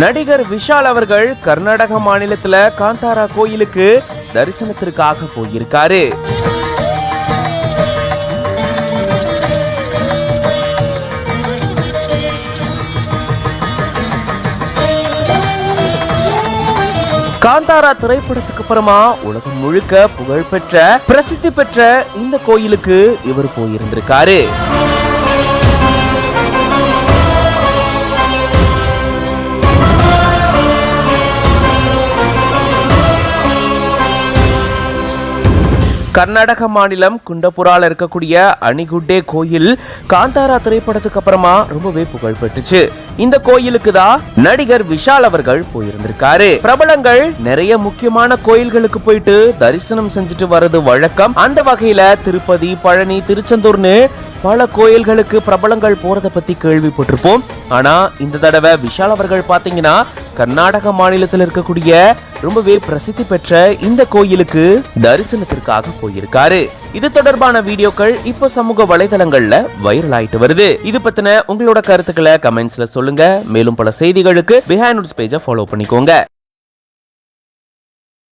நடிகர் விஷால் அவர்கள் கர்நாடக மாநிலத்துல காந்தாரா கோயிலுக்கு தரிசனத்திற்காக போயிருக்காரு. காந்தாரா திரைப்படத்துக்கு அப்புறமா உலகம் முழுக்க புகழ்பெற்ற பிரசித்தி பெற்ற இந்த கோயிலுக்கு இவர் போயிருந்திருக்காரு. கர்நாடக மாநிலம் குண்டபுரால இருக்கக்கூடிய அணிகுட்டே கோயில் காந்தாரா திரைப்படத்துக்கு அப்புறமா ரொம்பவே புகழ் பெற்றுச்சு. இந்த கோயிலுக்கு தான் நடிகர் விஷால் அவர்கள் போயிருந்திருக்காரு. பிரபலங்கள் நிறைய முக்கியமான கோயில்களுக்கு போயிட்டு தரிசனம் செஞ்சுட்டு வர்றது வழக்கம். அந்த வகையில திருப்பதி, பழனி, திருச்செந்தூர்னு பல கோயில்களுக்கு பிரபலங்கள் போறத பத்தி கேள்விப்பட்டிருப்போம். ஆனா இந்த தடவை விஷால் அவர்கள் பாத்தீங்கன்னா கர்நாடக மாநிலத்தில் இருக்கக்கூடிய ரொம்பவே பிரசித்தி பெற்ற இந்த கோயிலுக்கு தரிசனத்திற்காக போயிருக்காரு. இது தொடர்பான வீடியோக்கள் இப்போ சமூக வலைதளங்கள்ல வைரல் ஆயிட்டு வருது. இது பத்தின உங்களோட கருத்துக்களை கமெண்ட்ஸ்ல சொல்லுங்க. மேலும் பல செய்திகளுக்கு பிஹைண்ட் நியூஸ் பேஜை ஃபாலோ பண்ணிக்கோங்க.